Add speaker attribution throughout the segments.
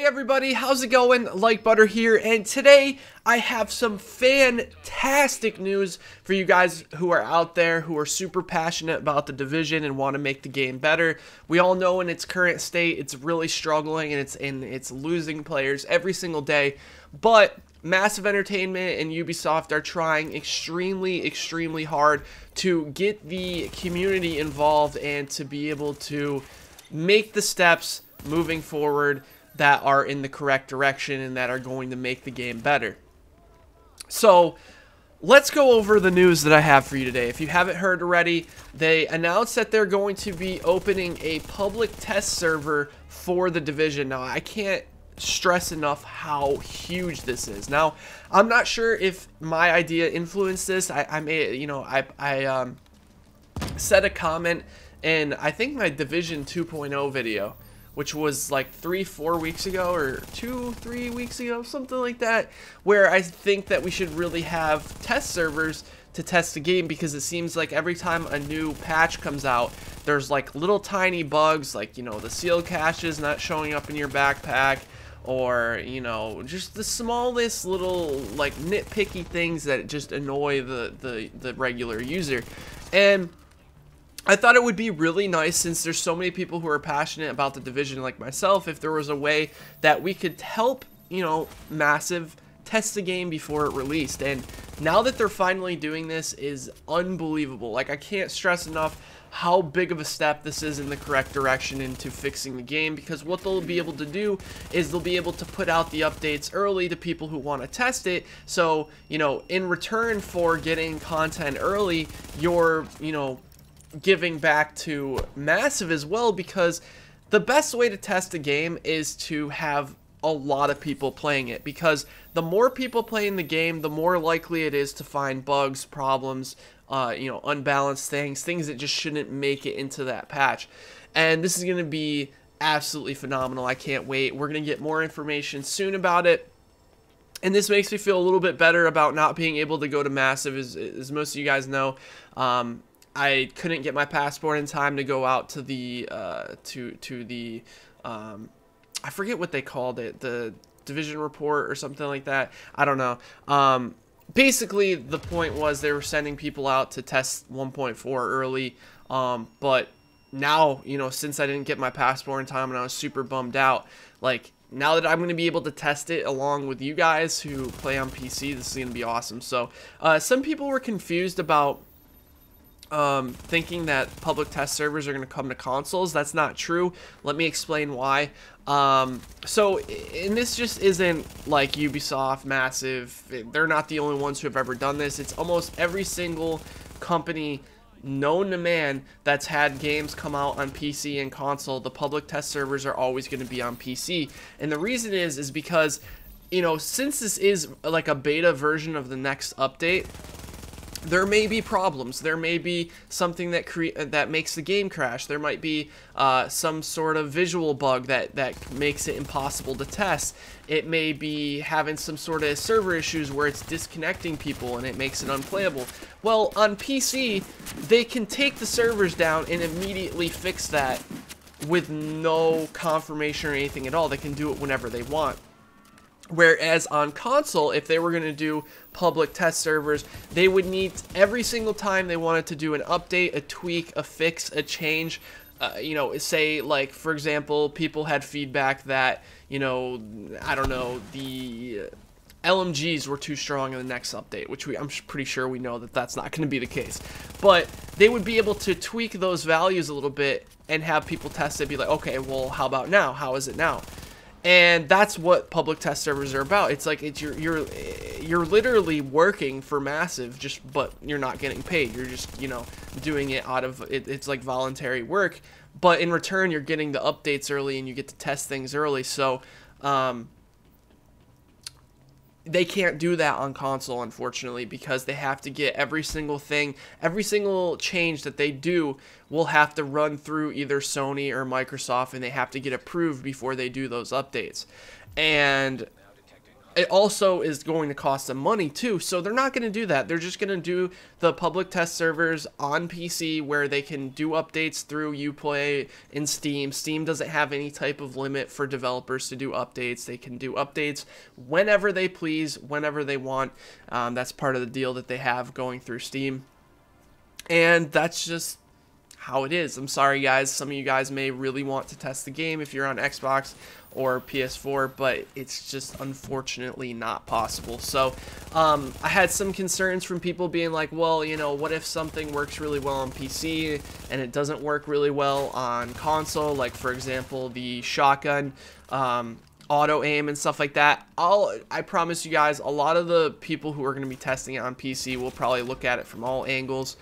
Speaker 1: Hey everybody, how's it going? Like Butter here, and today I have some fantastic news for you guys who are out there who are super passionate about the Division and want to make the game better. We all know in its current state it's really struggling and it's losing players every single day, but Massive Entertainment and Ubisoft are trying extremely hard to get the community involved and to be able to make the steps moving forward that are in the correct direction and that are going to make the game better. So let's go over the news that I have for you today. If you haven't heard already, they announced that they're going to be opening a public test server for the Division. Now, I can't stress enough how huge this is. Now, I'm not sure if my idea influenced this. I made, you know, I said a comment in, I think, my Division 2.0 video, which was like 3-4 weeks ago, or 2-3 weeks ago, something like that, where I think that we should really have test servers to test the game, because it seems like every time a new patch comes out, there's like little tiny bugs, like, you know, the sealed caches not showing up in your backpack, or, you know, just the smallest little, like, nitpicky things that just annoy the regular user. And I thought it would be really nice, since there's so many people who are passionate about the Division like myself, if there was a way that we could help, you know, Massive test the game before it released. And now that they're finally doing this is unbelievable. Like, I can't stress enough how big of a step this is in the correct direction into fixing the game, because what they'll be able to do is they'll be able to put out the updates early to people who want to test it. So, you know, in return for getting content early, you're, you know, giving back to Massive as well, because the best way to test a game is to have a lot of people playing it, because the more people playing the game, the more likely it is to find bugs, problems, you know, unbalanced things that just shouldn't make it into that patch. And this is going to be absolutely phenomenal. I can't wait. We're going to get more information soon about it. And this makes me feel a little bit better about not being able to go to Massive. As most of you guys know, I couldn't get my passport in time to go out to the I forget what they called it, the Division report or something like that. I don't know. Basically, the point was they were sending people out to test 1.4 early. But now, you know, since I didn't get my passport in time and I was super bummed out, like, now that I'm going to be able to test it along with you guys who play on PC, this is going to be awesome. So, some people were confused about thinking that public test servers are going to come to consoles. That's not true. Let me explain why. And this just isn't like Ubisoft, Massive. They're not the only ones who have ever done this. It's almost every single company known to man that's had games come out on PC and console. The public test servers are always going to be on PC. And the reason is because, you know, since this is like a beta version of the next update, there may be problems. There may be something that makes the game crash. There might be some sort of visual bug that makes it impossible to test. It may be having some sort of server issues where it's disconnecting people and it makes it unplayable. Well, on PC, they can take the servers down and immediately fix that with no confirmation or anything at all. They can do it whenever they want. Whereas on console, if they were going to do public test servers, they would need every single time they wanted to do an update, a tweak, a fix, a change. You know, say, like, for example, people had feedback that, you know, I don't know, the LMGs were too strong in the next update, which I'm pretty sure we know that that's not going to be the case. But they would be able to tweak those values a little bit and have people test it, be like, okay, well, how about now? How is it now? And that's what public test servers are about. It's like you're literally working for Massive, but you're not getting paid. You're just, you know, doing it out of it's like voluntary work, but in return you're getting the updates early and you get to test things early. So they can't do that on console, unfortunately, because they have to get every single thing, every single change that they do will have to run through either Sony or Microsoft, and they have to get approved before they do those updates. And it also is going to cost them money too. So they're not going to do that. They're just going to do the public test servers on PC where they can do updates through Uplay and Steam. Steam doesn't have any type of limit for developers to do updates. They can do updates whenever they please, whenever they want. That's part of the deal that they have going through Steam. And that's just how it is. I'm sorry, guys. Some of you guys may really want to test the game if you're on Xbox or PS4, but it's just unfortunately not possible. So I had some concerns from people being like, well, you know, what if something works really well on PC and it doesn't work really well on console, like for example the shotgun auto aim and stuff like that. I promise you guys, a lot of the people who are going to be testing it on PC will probably look at it from all angles,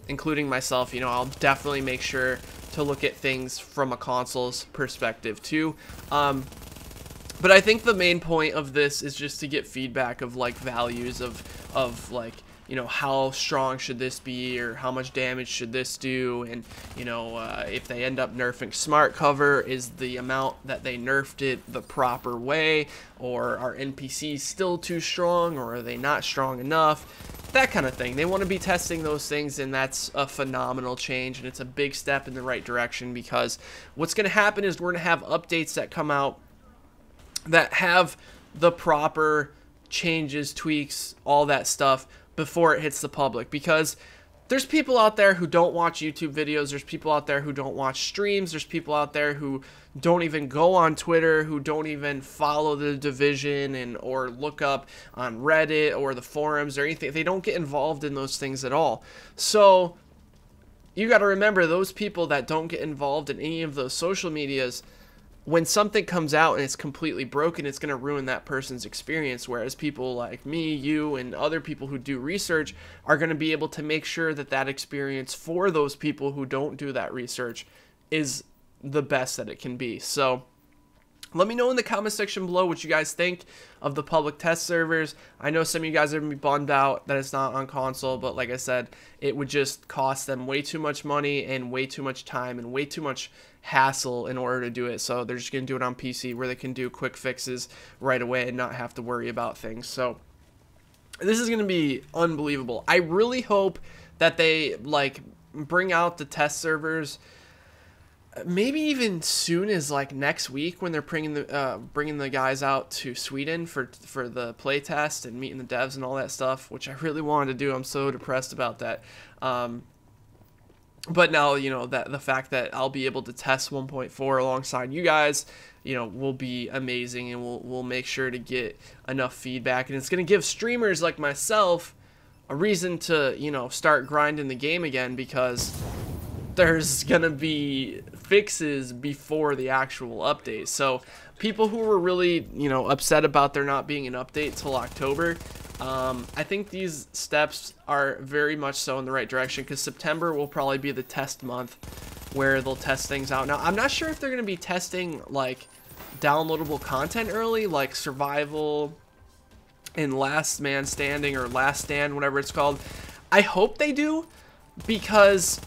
Speaker 1: including myself. You know, I'll definitely make sure to look at things from a console's perspective too. But I think the main point of this is just to get feedback of like values of like, you know, how strong should this be, or how much damage should this do, and you know, if they end up nerfing smart cover, is the amount that they nerfed it the proper way, or are NPCs still too strong, or are they not strong enough, that kind of thing. They want to be testing those things, and that's a phenomenal change, and it's a big step in the right direction, because what's going to happen is we're going to have updates that come out that have the proper changes, tweaks, all that stuff before it hits the public, because there's people out there who don't watch YouTube videos, there's people out there who don't watch streams, there's people out there who don't even go on Twitter, who don't even follow the Division and or look up on Reddit or the forums or anything. They don't get involved in those things at all. So you got to remember, those people that don't get involved in any of those social medias, when something comes out and it's completely broken, it's going to ruin that person's experience, whereas people like me, you, and other people who do research are going to be able to make sure that that experience for those people who don't do that research is the best that it can be. So let me know in the comment section below what you guys think of the public test servers. I know some of you guys are going to be bummed out that it's not on console, but like I said, it would just cost them way too much money and way too much time and way too much hassle in order to do it. So they're just going to do it on PC where they can do quick fixes right away and not have to worry about things. So this is going to be unbelievable. I really hope that they like bring out the test servers maybe even soon as like next week, when they're bringing the guys out to Sweden for the play test and meeting the devs and all that stuff, which I really wanted to do. I'm so depressed about that. But now, you know, that the fact that I'll be able to test 1.4 alongside you guys, you know, will be amazing, and we'll make sure to get enough feedback, and it's going to give streamers like myself a reason to, you know, start grinding the game again, because there's gonna be fixes before the actual update. So people who were really, you know, upset about there not being an update till October, I think these steps are very much so in the right direction, because September will probably be the test month where they'll test things out. Now, I'm not sure if they're gonna be testing like downloadable content early, like survival and last man standing or last stand, whatever it's called. I hope they do, because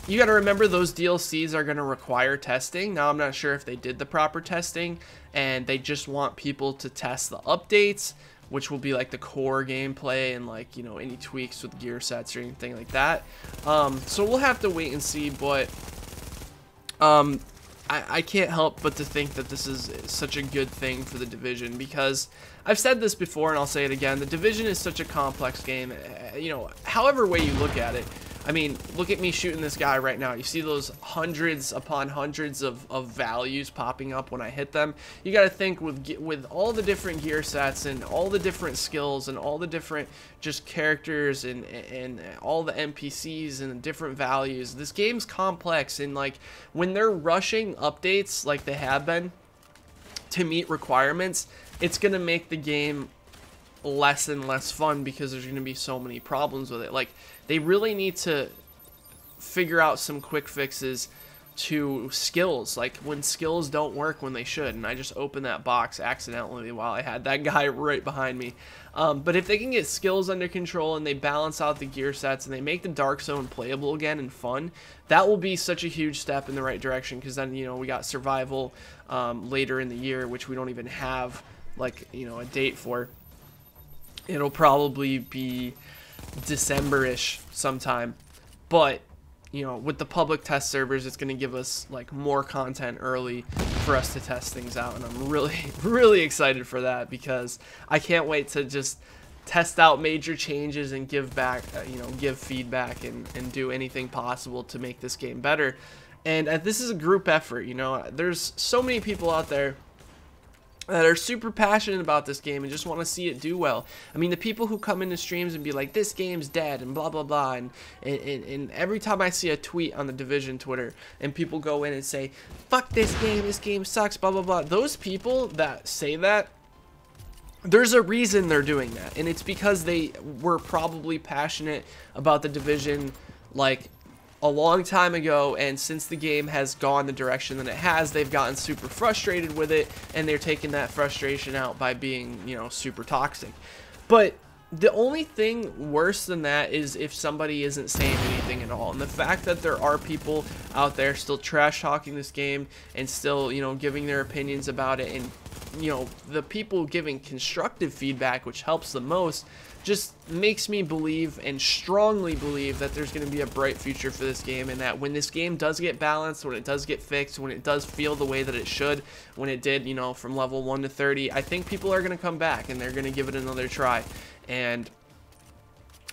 Speaker 1: you got to remember those DLCs are going to require testing. Now, I'm not sure if they did the proper testing and they just want people to test the updates, which will be like the core gameplay and like, you know, any tweaks with gear sets or anything like that. So we'll have to wait and see, but I can't help but to think that this is such a good thing for the Division, because I've said this before and I'll say it again. The Division is such a complex game, you know, however way you look at it. I mean, look at me shooting this guy right now. You see those hundreds upon hundreds of values popping up when I hit them. You got to think with all the different gear sets and all the different skills and all the different just characters and all the NPCs and the different values. This game's complex, and like when they're rushing updates like they have been to meet requirements, it's going to make the game less and less fun, because there's going to be so many problems with it. Like, they really need to figure out some quick fixes to skills, like when skills don't work when they should. And I just opened that box accidentally while I had that guy right behind me. But if they can get skills under control and they balance out the gear sets and they make the Dark Zone playable again and fun, that will be such a huge step in the right direction, because then, you know, we got survival later in the year, which we don't even have like, you know, a date for. It'll probably be December-ish sometime, but you know, with the public test servers, it's going to give us like more content early for us to test things out, and I'm really excited for that, because I can't wait to just test out major changes and give back, you know, give feedback and do anything possible to make this game better. And this is a group effort, you know. There's so many people out there that are super passionate about this game and just want to see it do well. I mean, the people who come into streams and be like, this game's dead and blah blah blah, and every time I see a tweet on the Division Twitter and people go in and say, fuck this game sucks, blah blah blah, those people that say that, there's a reason they're doing that, and it's because they were probably passionate about the Division like a long time ago, and since the game has gone the direction that it has, they've gotten super frustrated with it, and they're taking that frustration out by being, you know, super toxic. But the only thing worse than that is if somebody isn't saying anything at all. And the fact that there are people out there still trash talking this game and still, you know, giving their opinions about it, and you know, the people giving constructive feedback, which helps the most, just makes me believe and strongly believe that there's going to be a bright future for this game, and that when this game does get balanced, when it does get fixed, when it does feel the way that it should, when it did, you know, from level 1 to 30, I think people are going to come back and they're going to give it another try. And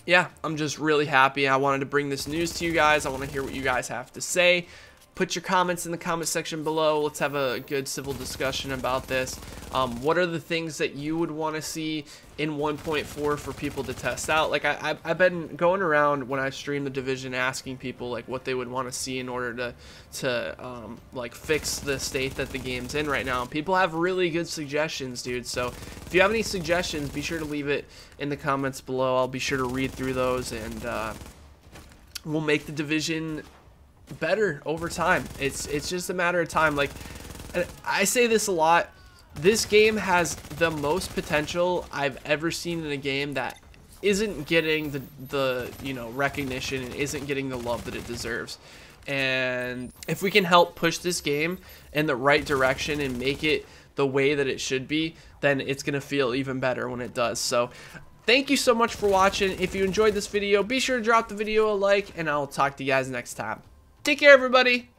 Speaker 1: yeah, I'm just really happy. I wanted to bring this news to you guys. I want to hear what you guys have to say. Put your comments in the comment section below. Let's have a good civil discussion about this. What are the things that you would want to see in 1.4 for people to test out? Like, I've been going around when I stream the Division asking people like what they would want to see in order to like fix the state that the game's in right now. And people have really good suggestions, dude. So if you have any suggestions, be sure to leave it in the comments below. I'll be sure to read through those, and we'll make the Division better over time. It's just a matter of time. Like, I say this a lot, this game has the most potential I've ever seen in a game that isn't getting the you know, recognition and isn't getting the love that it deserves. And if we can help push this game in the right direction and make it the way that it should be, then it's gonna feel even better when it does. So thank you so much for watching. If you enjoyed this video, be sure to drop the video a like, and I'll talk to you guys next time. Take care, everybody.